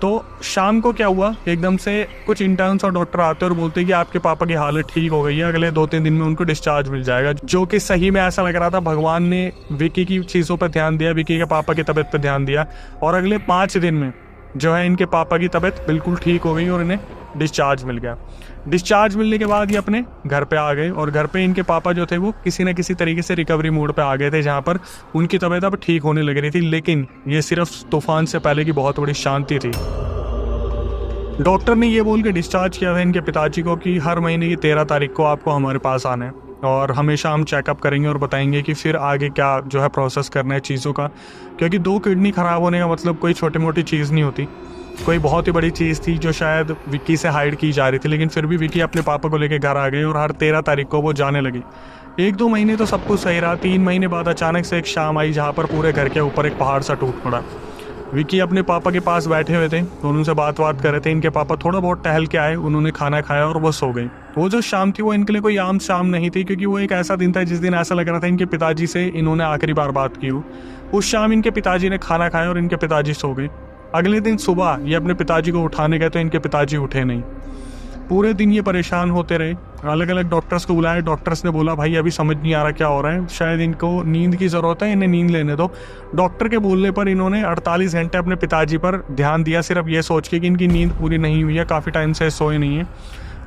तो शाम को क्या हुआ, एकदम से कुछ इंटर्न्स और डॉक्टर आते हैं और बोलते हैं कि आपके पापा की हालत ठीक हो गई है, अगले 2-3 दिन में उनको डिस्चार्ज मिल जाएगा। जो कि सही में ऐसा लग रहा था भगवान ने विकी की चीज़ों पर ध्यान दिया, विकी के पापा की तबीयत पर ध्यान दिया, और अगले 5 दिन में जो है इनके पापा की तबीयत बिल्कुल ठीक हो गई और इन्हें डिस्चार्ज मिल गया। डिस्चार्ज मिलने के बाद ये अपने घर पे आ गए, और घर पे इनके पापा जो थे वो किसी न किसी तरीके से रिकवरी मोड पे आ गए थे, जहाँ पर उनकी तबीयत अब ठीक होने लग रही थी। लेकिन ये सिर्फ तूफान से पहले की बहुत बड़ी शांति थी। डॉक्टर ने ये बोल के डिस्चार्ज किया था इनके पिताजी को कि हर महीने की 13 तारीख को आपको हमारे पास आना है, और हमेशा हम चेकअप करेंगे और बताएंगे कि फिर आगे क्या जो है प्रोसेस करना है चीज़ों का। क्योंकि 2 किडनी ख़राब होने का मतलब कोई छोटी मोटी चीज़ नहीं होती, कोई बहुत ही बड़ी चीज़ थी जो शायद विक्की से हाइड की जा रही थी। लेकिन फिर भी विक्की अपने पापा को लेकर घर आ गई और हर 13 तारीख को वो जाने लगी। 1-2 महीने तो सब कुछ सही रहा। 3 महीने बाद अचानक से एक शाम आई जहाँ पर पूरे घर के ऊपर एक पहाड़ सा टूट पड़ा। विक्की अपने पापा के पास बैठे हुए थे, दोनों से बात कर रहे थे। इनके पापा थोड़ा बहुत टहल के आए, उन्होंने खाना खाया और वो सो गई। वो जो शाम थी वो इनके लिए कोई आम शाम नहीं थी, क्योंकि वो एक ऐसा दिन था जिस दिन ऐसा लग रहा था इनके पिताजी से इन्होंने आखिरी बार बात की हो। उस शाम इनके पिताजी ने खाना खाया और इनके पिताजी सो गए। अगले दिन सुबह ये अपने पिताजी को उठाने गए तो इनके पिताजी उठे नहीं। पूरे दिन ये परेशान होते रहे, अलग अलग डॉक्टर्स को बुलाया। डॉक्टर्स ने बोला भाई अभी समझ नहीं आ रहा क्या हो रहा है, शायद इनको नींद की ज़रूरत है, इन्हें नींद लेने दो। डॉक्टर के बोलने पर इन्होंने 48 घंटे अपने पिताजी पर ध्यान दिया, सिर्फ ये सोच के कि इनकी नींद पूरी नहीं हुई है, काफ़ी टाइम से सोए नहीं है।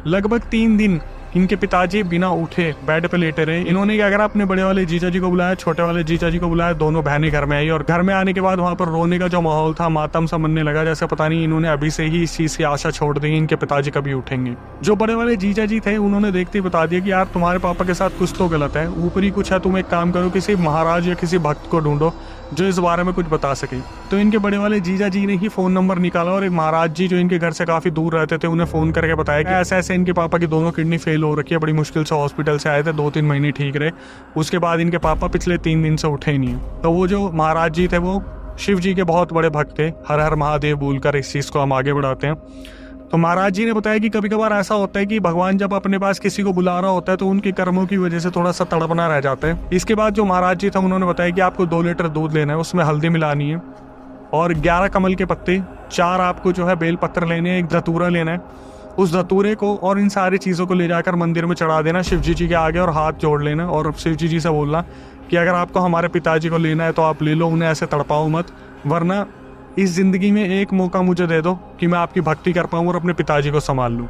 लगभग 3 दिन इनके पिताजी बिना उठे बेड पे लेटे रहे। इन्होंने क्या करा, अपने बड़े वाले जीजा जी को बुलाया, छोटे वाले जीजा जी को बुलाया, दोनों बहनें घर में आई। और घर में आने के बाद वहाँ पर रोने का जो माहौल था, मातम सा बनने लगा, जैसे पता नहीं इन्होंने अभी से ही इस चीज़ की आशा छोड़ दी इनके पिताजी कभी उठेंगे। जो बड़े वाले जीजा जी थे उन्होंने देखते ही बता दिया कि यार तुम्हारे पापा के साथ कुछ तो गलत है, ऊपरी कुछ है, तुम एक काम करो किसी महाराज या किसी भक्त को ढूंढो जो इस बारे में कुछ बता सके। तो इनके बड़े वाले जीजा जी ने ही फ़ोन नंबर निकाला और एक महाराज जी जो इनके घर से काफ़ी दूर रहते थे उन्हें फ़ोन करके बताया कि ऐसे ऐसे इनके पापा की दोनों किडनी फेल हो रखी है, बड़ी मुश्किल से हॉस्पिटल से आए थे, 2-3 महीने ठीक रहे, उसके बाद इनके पापा पिछले 3 दिन से उठे ही नहीं। तो वो जो महाराज जी थे वो शिव जी के बहुत बड़े भक्त थे, हर हर महादेव बोलकर इस चीज़ को हम आगे बढ़ाते हैं। तो महाराज जी ने बताया कि कभी कभार ऐसा होता है कि भगवान जब अपने पास किसी को बुला रहा होता है तो उनके कर्मों की वजह से थोड़ा सा तड़पना रह जाता है। इसके बाद जो महाराज जी था उन्होंने बताया कि आपको 2 लीटर दूध लेना है, उसमें हल्दी मिलानी है और 11 कमल के पत्ते, 4 आपको जो है बेल पत्र लेने हैं, एक धतूरा लेना है। उस धतूरे को और इन सारी चीज़ों को ले जाकर मंदिर में चढ़ा देना शिव जी के आगे और हाथ जोड़ लेना और शिव जी से बोलना कि अगर आपको हमारे पिताजी को लेना है तो आप ले लो, उन्हें ऐसे तड़पाओ मत, वरना इस ज़िंदगी में एक मौका मुझे दे दो कि मैं आपकी भक्ति कर पाऊँ और अपने पिताजी को संभाल लूँ।